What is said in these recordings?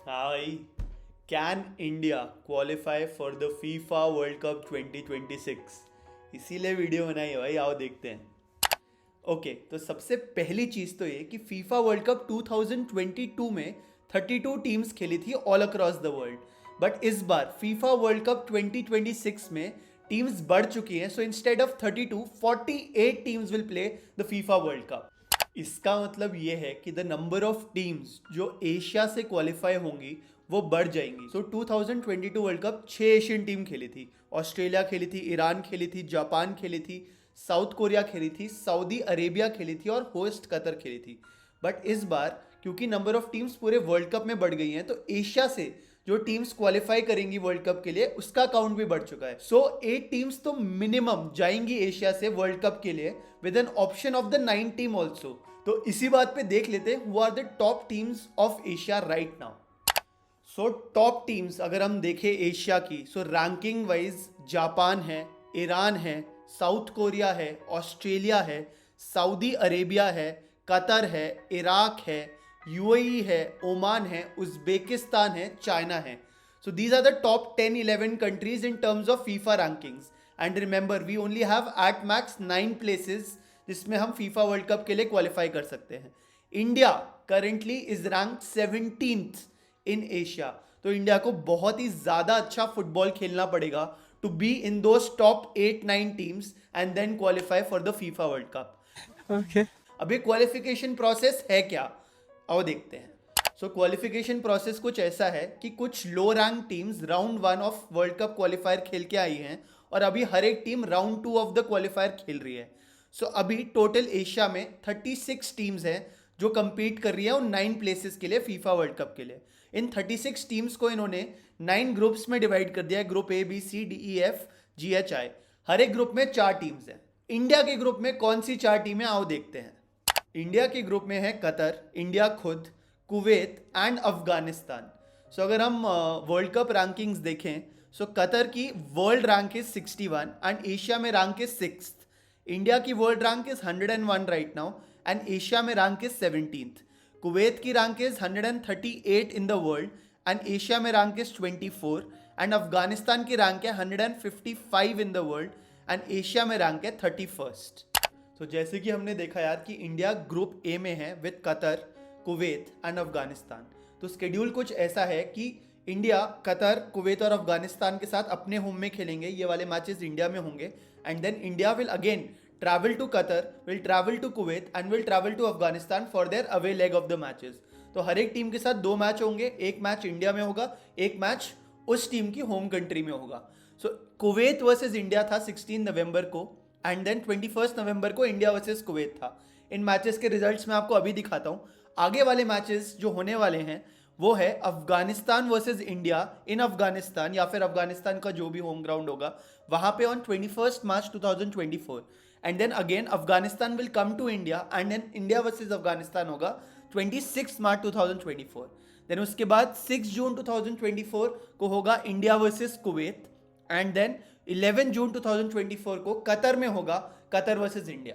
हाँ भाई। Can India qualify for the FIFA World Cup 2026? इसीलिए वीडियो बनाई है भाई, आओ देखते हैं। ओके, तो सबसे पहली चीज़ तो ये कि फीफा वर्ल्ड कप 2022 में 32 टीम्स खेली थी all across the world. But इस बार फीफा वर्ल्ड कप 2026 में टीम्स बढ़ चुकी हैं। So instead of 32, 48 teams will play the FIFA World cup. इसका मतलब ये है कि द नंबर ऑफ टीम्स जो एशिया से क्वालिफाई होंगी वो बढ़ जाएंगी। सो 2022 वर्ल्ड कप 6 एशियन टीम खेली थी। ऑस्ट्रेलिया खेली थी, ईरान खेली थी, जापान खेली थी, साउथ कोरिया खेली थी, सऊदी अरेबिया खेली थी और होस्ट कतर खेली थी। बट इस बार क्योंकि नंबर ऑफ टीम्स पूरे वर्ल्ड कप में बढ़ गई हैं, तो एशिया से जो टीम्स क्वालिफाई करेंगी वर्ल्ड कप के लिए उसका काउंट भी बढ़ चुका है। सो 8 टीम्स तो मिनिमम जाएंगी एशिया से वर्ल्ड कप के लिए, with an option of the 9 team also. तो इसी बात पे देख लेते हैं who are the top teams of Asia right now. So top teams अगर हम देखें एशिया की, सो रैंकिंग वाइज जापान है, ईरान है, साउथ कोरिया है, ऑस्ट्रेलिया है, सऊदी अरेबिया है, कतर है, इराक है, यूएई है, ओमान है, उज्बेकिस्तान है, चाइना है। So these are the top 10-11 countries in terms of FIFA rankings. And remember we only have at max 9 places जिसमें हम फीफा वर्ल्ड कप के लिए क्वालिफाई कर सकते हैं। India currently is rank 17th in Asia. तो India को बहुत ही ज़्यादा अच्छा फुटबॉल खेलना पड़ेगा to be in those top 8-9 teams and then qualify for the FIFA World Cup. Okay. अब ये क्वालिफिकेशन प्रोसेस है क्या, आओ देखते हैं। सो क्वालिफिकेशन प्रोसेस कुछ ऐसा है कि कुछ लो rank teams round 1 of world Cup qualifier खेल के आई हैं और अभी हर एक team round 2 of the qualifier खेल रही है। सो अभी टोटल एशिया में 36 टीम्स हैं जो compete कर रही है उन 9 प्लेसेस के लिए फीफा वर्ल्ड कप के लिए। इन 36 टीम्स को इन्होंने 9 ग्रुप्स में डिवाइड कर दिया है, group A B C D E F G H I. हर एक ग्रुप में 4 टीम्स हैं। इंडिया के ग्रुप में कौन सी 4 टीमें, आओ देखते हैं। इंडिया के ग्रुप में है कतर, इंडिया खुद, कुवैत एंड अफगानिस्तान। सो अगर हम वर्ल्ड कप रैंकिंग्स देखें, सो कतर की world rank is 61 and Asia में रैंक इज 6th। इंडिया की world rank is 101 right now and Asia में रैंक इज 17th। कुवैत की rank is 138 in the world and Asia में rank is 24। And Afghanistan की rank है 155 in the world and Asia में rank है 31st। तो जैसे कि हमने देखा यार कि इंडिया ग्रुप ए में है with Qatar, Kuwait and Afghanistan. तो स्केड्यूल कुछ ऐसा है कि इंडिया कतर, कुवैत और अफगानिस्तान के साथ अपने होम में खेलेंगे, ये वाले मैचेस इंडिया में होंगे। And then India will again travel to Qatar, will travel to Kuwait and will travel to Afghanistan for their away leg of the matches. तो हर एक टीम के साथ 2 मैच होंगे, एक मैच इंडिया में होगा, एक मैच उस टीम की होम कंट्री में होगा। सो कुवैत वर्सेस इंडिया था 16 नवंबर को एंड देन 21 नवंबर को इंडिया वर्सेस कुवैत था। इन मैचेस के रिजल्ट्स मैं आपको अभी दिखाता हूँ। आगे वाले मैचेस जो होने वाले हैं वो है Afghanistan versus India in Afghanistan, या फिर अफगानिस्तान का जो भी होम ग्राउंड होगा वहां पे on 21 March 2024। And then again Afghanistan will come to India and then India versus Afghanistan होगा 26 मार्च 2024। देन उसके बाद 6 जून 2024 को होगा India versus Kuwait and then 11 June 2024 को कतर में होगा कतर वर्सेस इंडिया।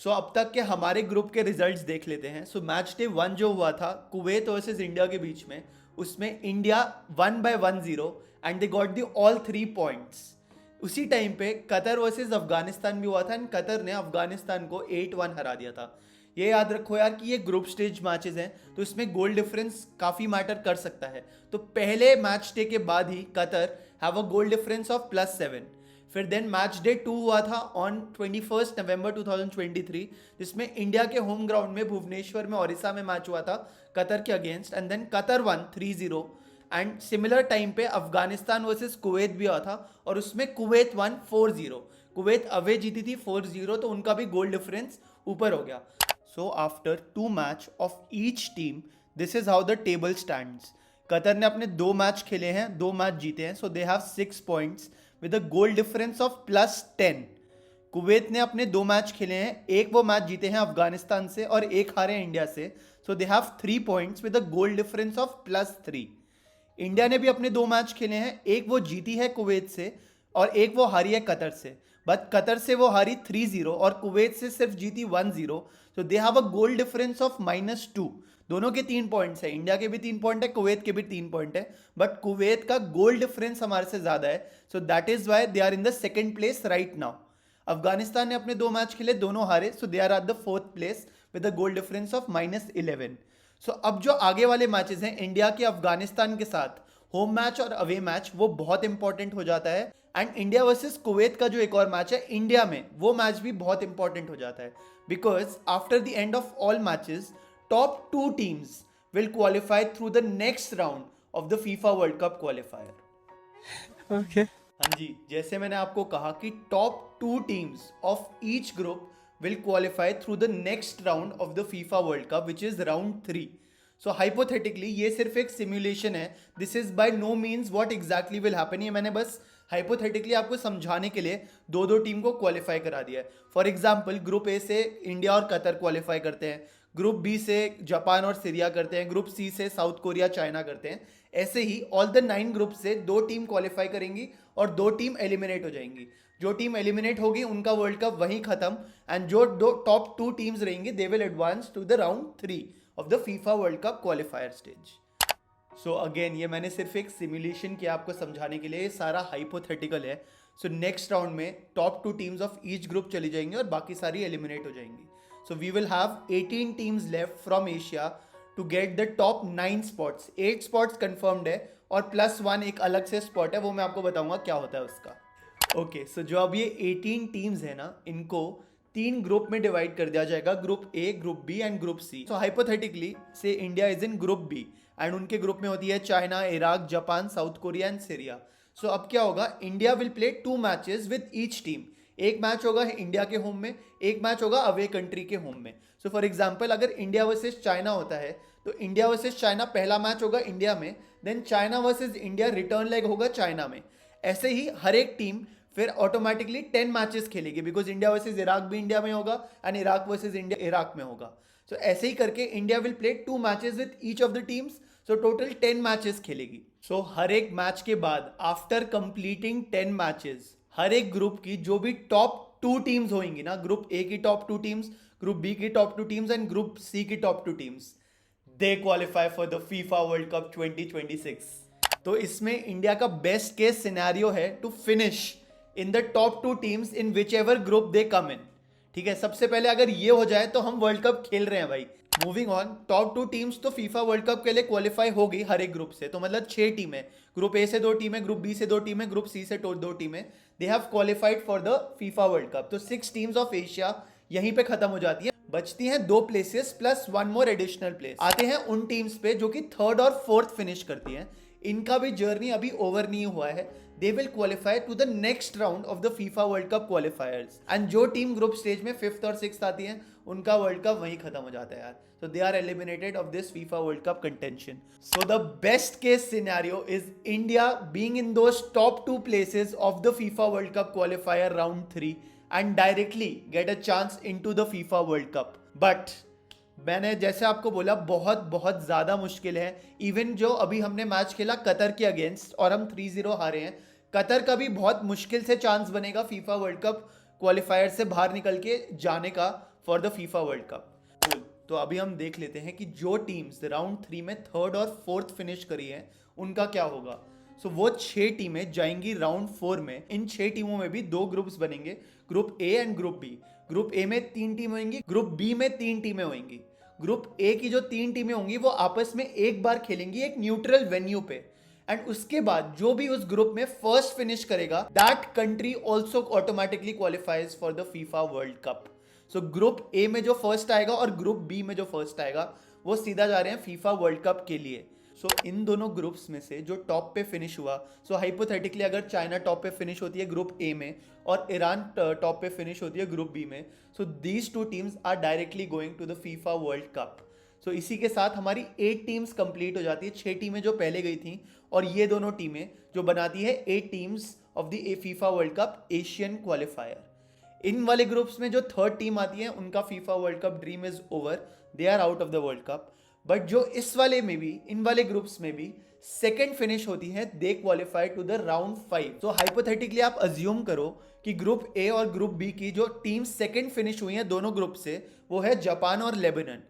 सो अब तक के हमारे ग्रुप के रिजल्ट्स देख लेते हैं। सो मैच डे 1 जो हुआ था कुवैत वर्सेस इंडिया के बीच में, उसमें India 1-1-0 and they got the all 3 points. उसी टाइम पे कतर वर्सेस अफगानिस्तान भी हुआ था एंड कतर ने अफगानिस्तान को 8-1 हरा दिया था। ये याद रखो यार कि ये ग्रुप स्टेज मैचेस हैं, तो इसमें गोल डिफरेंस काफ़ी मैटर कर सकता है। तो पहले मैच डे के बाद ही Qatar have a goal difference of +7। फिर देन मैच डे 2 हुआ था ऑन 21 नवंबर 2023, जिसमें इंडिया के होम ग्राउंड में भुवनेश्वर में ओडिशा में मैच हुआ था कतर के against and then Qatar 1-3-0। And similar time पे अफगानिस्तान वर्सेस कुवैत भी हुआ था और उसमें कुवैत 1-4-0। कुवैत अवे जीती थी 4-0, तो उनका भी गोल डिफरेंस ऊपर हो गया। So after 2 match of each team this is how the table stands. Qatar ने अपने 2 मैच खेले हैं, 2 मैच जीते हैं, so they have 6 points with a goal difference of +10। Kuwait ने अपने 2 मैच खेले हैं, एक वो मैच जीते हैं अफगानिस्तान से और एक हारे हैं इंडिया से, so they have 3 points with a goal difference of +3। India ने भी अपने 2 मैच खेले हैं, एक वो जीती है कुवैत से और एक वो हारी है कतर से। बट कतर से वो हारी 3-0 और कुवैत से सिर्फ जीती 1-0, तो they have a goal difference of -2। दोनों के 3 पॉइंट्स है, इंडिया के भी 3 पॉइंट है, कुवैत के भी 3 पॉइंट है, बट कुवैत का गोल डिफरेंस हमारे से ज्यादा है, so that is why they are in the second place right now. Afghanistan ने अपने 2 मैच खेले, दोनों हारे, so they are at the 4th place with a goal difference of -11। सो अब जो आगे वाले मैचेस हैं इंडिया के अफगानिस्तान के साथ, होम मैच और अवे मैच, वो बहुत इंपॉर्टेंट हो जाता है। एंड इंडिया वर्सेस कुवैत का जो एक और मैच है इंडिया में, वो मैच भी बहुत इंपॉर्टेंट हो जाता है, because after the end of all matches top 2 teams will qualify through the next round of the FIFA World Cup qualifier. Okay. हाँ जी, जैसे मैंने आपको कहा कि top 2 teams of each group will qualify through the next round of the FIFA World Cup which is round 3। So hypothetically ये सिर्फ एक सिमुलेशन है, this is by no means what exactly will happen. ये मैंने बस hypothetically आपको समझाने के लिए दो दो टीम को क्वालिफाई करा दिया है। फॉर एग्जाम्पल ग्रुप ए से इंडिया और कतर क्वालिफाई करते हैं, ग्रुप बी से जापान और सीरिया करते हैं, ग्रुप सी से साउथ कोरिया चाइना करते हैं। ऐसे ही ऑल द 9 ग्रुप से 2 टीम क्वालिफाई करेंगी और 2 टीम एलिमिनेट हो जाएंगी। जो टीम एलिमिनेट होगी उनका वर्ल्ड कप वहीं खत्म, एंड जो दो टॉप 2 टीम्स रहेंगी they will advance to the round 3 of the FIFA World Cup qualifier stage. So again ये मैंने सिर्फ एक सिमुलेशन किया आपको समझाने के लिए, ये सारा हाइपोथेटिकल है। सो नेक्स्ट राउंड में top 2 teams of each group चली जाएंगी और बाकी सारी एलिमिनेट हो जाएंगी। So we will have 18 teams left from Asia to get the top 9 spots. 8 spots confirmed है और +1 एक अलग से स्पॉट है, वो मैं आपको बताऊंगा क्या होता है उसका। ओके, सो जो अब ये 18 टीम्स है ना, इनको 3 ग्रुप में डिवाइड कर दिया जाएगा, group A, group B and group C. So hypothetically say India is in group B and उनके ग्रुप में होती है China, Iraq, Japan, South Korea and Syria. So अब क्या होगा, India will play 2 matches with each team. एक match होगा इंडिया के होम में, एक मैच होगा अवे कंट्री के होम में। सो फॉर एग्जाम्पल अगर इंडिया वर्सेस चाइना होता है तो इंडिया वर्सेस चाइना पहला मैच होगा इंडिया में, then China versus India return leg होगा चाइना में। ऐसे ही हर एक टीम फिर ऑटोमेटिकली 10 मैचेस खेलेगी, बिकॉज इंडिया वर्सेस इराक भी इंडिया में होगा and Iraq versus India Iraq में होगा। सो ऐसे ही करके India will play 2 matches with each of the teams, so total 10 matches खेलेगी। सो हर एक मैच के बाद आफ्टर कंप्लीटिंग 10 मैचेस हर एक ग्रुप की जो भी टॉप 2 टीम्स होंगी ना, ग्रुप ए की टॉप 2 टीम्स, ग्रुप बी की top 2 teams and group C की top 2 teams, they qualify for the FIFA World Cup 2026। तो इसमें इंडिया का बेस्ट केस सिनेरियो है to finish in the top 2 teams in whichever group they come in. ठीक है, सबसे पहले अगर ये हो जाए तो हम वर्ल्ड कप खेल रहे हैं भाई। मूविंग ऑन, टॉप 2 टीम्स तो फीफा वर्ल्ड कप के लिए क्वालिफाई होगी हर एक ग्रुप से, तो मतलब 6 टीमें, ग्रुप ए से 2 टीमें, ग्रुप बी से 2 टीमें, ग्रुप सी से 2 टीमें, they have qualified for the FIFA World Cup. तो 6 टीम्स ऑफ एशिया यहीं पे खत्म हो जाती है, बचती हैं 2 प्लेसेस प्लस 1 मोर एडिशनल प्लेस। आते हैं उन टीम्स पे जो कि 3rd और 4th फिनिश करती हैं, इनका भी जर्नी अभी ओवर नहीं हुआ है, they will qualify to the next round of the FIFA World Cup qualifiers. And जो टीम ग्रुप स्टेज में 5th और 6th आती है उनका वर्ल्ड कप वहीं खत्म हो जाता है यार, so they are eliminated of this FIFA World Cup contention. So the best case scenario is India being in those top 2 places of the FIFA World Cup qualifier round 3 and directly get a chance into the FIFA World Cup. But मैंने जैसे आपको बोला बहुत बहुत ज़्यादा मुश्किल है। Even जो अभी हमने मैच खेला कतर के अगेंस्ट और हम 3-0 हारे हैं, कतर का भी बहुत मुश्किल से चांस बनेगा फीफा वर्ल्ड कप क्वालिफायर से बाहर निकल के जाने का for the FIFA World Cup. तो अभी हम देख लेते हैं कि जो टीम्स राउंड 3 में 3rd और 4th फिनिश करी है उनका क्या होगा। सो वो 6 टीमें जाएंगी राउंड 4 में। इन 6 टीमों में भी 2 ग्रुप्स बनेंगे, group A and group B. Group A में 3 टीमें होंगी, ग्रुप बी में 3 टीमें होंगी। ग्रुप ए की जो 3 टीमें होंगी वो आपस में एक बार खेलेंगी एक न्यूट्रल वेन्यू पे, एंड उसके बाद जो भी उस ग्रुप में फर्स्ट फिनिश करेगा that country also automatically qualifies for the FIFA World Cup. So group A में जो फर्स्ट आएगा और ग्रुप बी में जो फर्स्ट आएगा वो सीधा जा रहे हैं फीफा वर्ल्ड कप के लिए। सो इन दोनों ग्रुप्स में से जो टॉप पे फिनिश हुआ, सो हाइपोथेटिकली अगर चाइना टॉप पे फिनिश होती है ग्रुप ए में और ईरान टॉप पे फिनिश होती है ग्रुप बी में, so these 2 teams are directly going to the FIFA World Cup. So इसी के साथ हमारी 8 टीम्स कंप्लीट हो जाती है, 6 टीमें जो पहले गई थी और ये दोनों टीमें जो बनाती है 8 teams of the FIFA World Cup Asian qualifier. इन वाले ग्रुप्स में जो 3rd टीम आती है उनका FIFA World Cup dream is over, they are out of the World Cup. But जो इस वाले में भी, इन वाले ग्रुप्स में भी 2nd फिनिश होती है, they qualify to the round 5। तो हाइपोथेटिकली आप अज्यूम करो कि ग्रुप ए और ग्रुप बी की जो टीम 2nd फिनिश हुई है दोनों ग्रुप से, वो है जापान और लेबनान।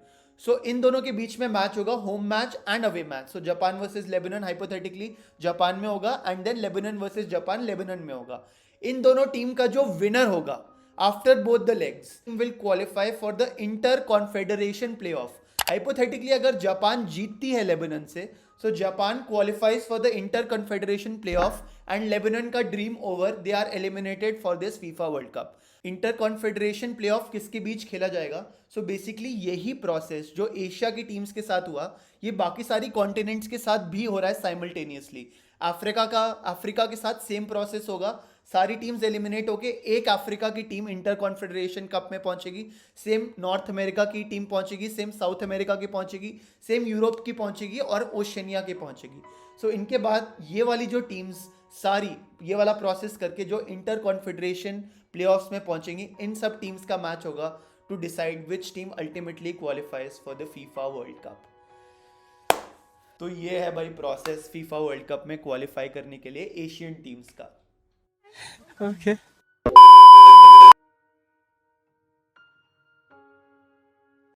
सो इन दोनों के बीच में मैच होगा, home match and away match. So Japan versus Lebanon hypothetically Japan में होगा, and then Lebanon versus Japan Lebanon में होगा. इन दोनों टीम का जो विनर होगा after both the legs will qualify for the inter confederation playoff. Hypothetically अगर जापान जीतती है लेबनान से, so Japan qualifies for the inter confederation playoff and Lebanon का dream over, they are eliminated for this FIFA World cup. Inter confederation play of किसके बीच खेला जाएगा? So basically यही प्रोसेस जो एशिया की टीम्स के साथ हुआ, ये बाकी सारी कॉन्टिनेंट्स के साथ भी हो रहा है साइमल्टेनियसली. अफ्रीका के साथ सेम प्रोसेस होगा. सारी टीम्स एलिमिनेट होके एक अफ्रीका की टीम इंटर कॉन्फेडरेशन कप में पहुंचेगी, सेम नॉर्थ अमेरिका की टीम पहुंचेगी, सेम साउथ अमेरिका की पहुंचेगी, सेम यूरोप की पहुंचेगी और ओशनिया की पहुंचेगी. सो इनके बाद ये वाली जो टीम्स सारी ये वाला प्रोसेस करके जो इंटर कॉन्फेडरेशन प्लेऑफ्स में पहुंचेंगी, इन सब टीम्स का मैच होगा to decide which team ultimately qualifies for the FIFA World Cup. तो ये है भाई प्रोसेस फीफा वर्ल्ड कप में क्वालिफाई करने के लिए एशियन टीम्स का. Okay.